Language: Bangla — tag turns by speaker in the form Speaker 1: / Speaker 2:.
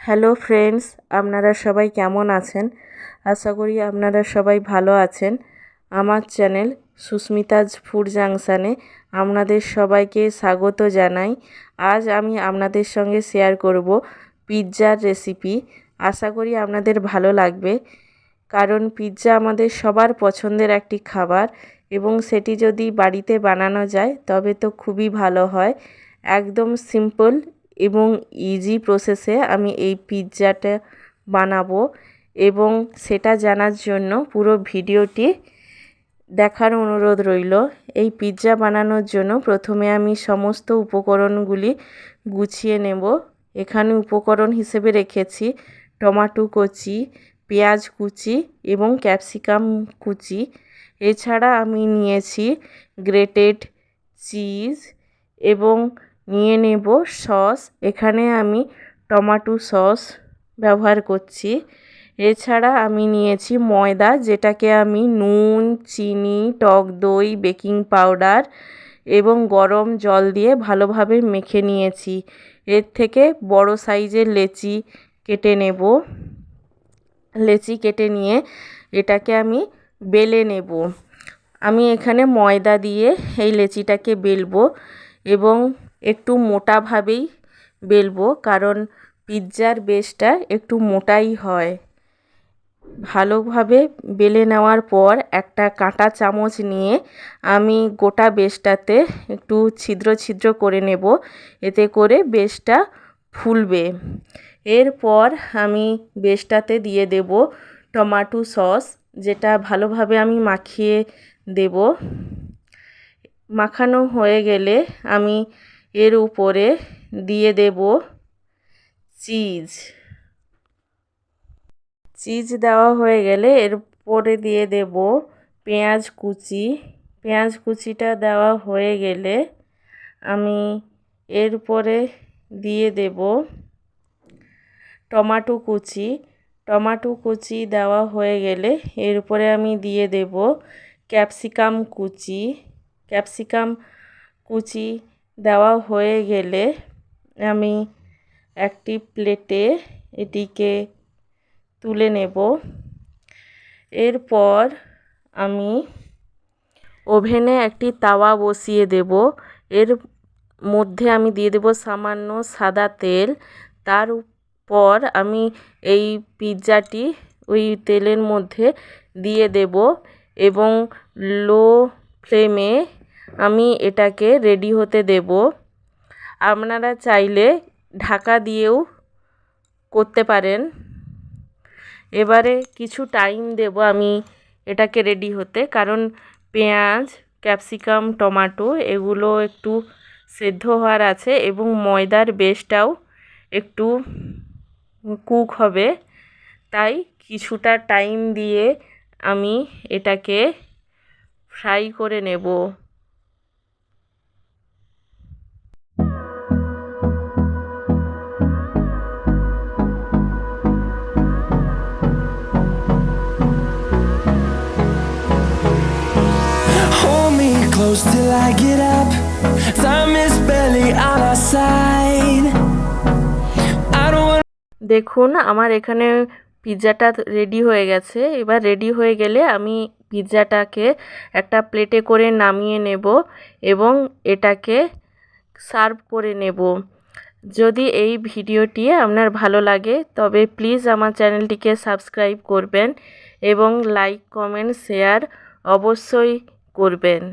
Speaker 1: হ্যালো ফ্রেন্ডস, আপনারা সবাই কেমন আছেন? আশা করি আপনারা সবাই ভালো আছেন। আমার চ্যানেল সুস্মিতাজ ফুড জাংশানে আপনাদের সবাইকে স্বাগত জানাই। আজ আমি আপনাদের সঙ্গে শেয়ার করব পিৎজার রেসিপি। আশা করি আপনাদের ভালো লাগবে, কারণ পিৎজা আমাদের সবার পছন্দের একটি খাবার এবং সেটি যদি বাড়িতে বানানো যায় তবে তো খুবই ভালো হয়। একদম সিম্পল এবং ইজি প্রসেসে আমি এই পিৎজাটা বানাবো এবং সেটা জানার জন্য পুরো ভিডিওটি দেখার অনুরোধ রইল। এই পিৎজা বানানোর জন্য প্রথমে আমি সমস্ত উপকরণগুলি গুছিয়ে নেব। এখানে উপকরণ হিসেবে রেখেছি টমেটো কুচি, পেঁয়াজ কুচি এবং ক্যাপসিকাম কুচি। এছাড়া আমি নিয়েছি গ্রেটেড চিজ এবং নিয়ে নেব সস। এখানে আমি টমেটো সস ব্যবহার করছি। এছাড়া আমি নিয়েছি ময়দা, যেটাকে আমি নুন, চিনি, টক দই, বেকিং পাউডার এবং গরম জল দিয়ে ভালোভাবে মেখে নিয়েছি। এর থেকে বড় সাইজের লেচি কেটে নেব। লেচি কেটে নিয়ে এটাকে আমি বেলে নেব। আমি এখানে ময়দা দিয়ে এই লেচিটাকে বেলবো এবং একটু মোটাভাবেই বেলবো, কারণ পিৎজার বেসটা একটু মোটাই হয়। ভালোভাবে বেলে নেওয়ার পর একটা কাঁটা চামচ নিয়ে আমি গোটা বেসটাতে একটু ছিদ্র ছিদ্র করে নেব, এতে করে বেসটা ফুলবে। এরপর আমি বেসটাতে দিয়ে দেব টমেটো সস, যেটা ভালোভাবে আমি মাখিয়ে দেব। মাখানো হয়ে গেলে আমি এর উপরে দিয়ে দেব চিজ। চিজ দেওয়া হয়ে গেলে এর উপরে দিয়ে দেব পেঁয়াজ কুচি। পেঁয়াজ কুচিটা দেওয়া হয়ে গেলে আমি এর উপরে দিয়ে দেব টমেটো কুচি। টমেটো কুচি দেওয়া হয়ে গেলে এর উপরে আমি দিয়ে দেব ক্যাপসিকাম কুচি। ক্যাপসিকাম কুচি দেওয়া হয়ে গেলে আমি একটি প্লেটে এটিকে তুলে নেব। এরপর আমি ওভেনে একটি তাওয়া বসিয়ে দেব। এর মধ্যে আমি দিয়ে দেব সামান্য সাদা তেল। তারপর আমি এই পিৎজাটি ওই তেলের মধ্যে দিয়ে দেব এবং লো ফ্লেমে আমি এটাকে রেডি হতে দেব। আপনারা চাইলে ঢাকা দিয়েও করতে পারেন। এবারে কিছু টাইম দেব আমি এটাকে রেডি হতে, কারণ পেঁয়াজ, ক্যাপসিকাম, টমেটো এগুলো একটু সেদ্ধ হওয়ার আছে এবং ময়দার বেসটাও একটু কুক হবে। তাই কিছুটা টাইম দিয়ে আমি এটাকে ফ্রাই করে নেব।
Speaker 2: Close till I get up. Time is barely on our side. I don't want.
Speaker 1: দেখুন আমার এখানে পিৎজাটা রেডি হয়ে গেছে। এবার রেডি হয়ে গেলে আমি পিৎজাটাকে একটা প্লেটে করে নামিয়ে নেব এবং এটাকে সার্ভ করে নেব। যদি এই ভিডিওটি আপনার ভালো লাগে তবে প্লিজ আমার চ্যানেলটিকে সাবস্ক্রাইব করবেন এবং লাইক, কমেন্ট, শেয়ার অবশ্যই করবেন।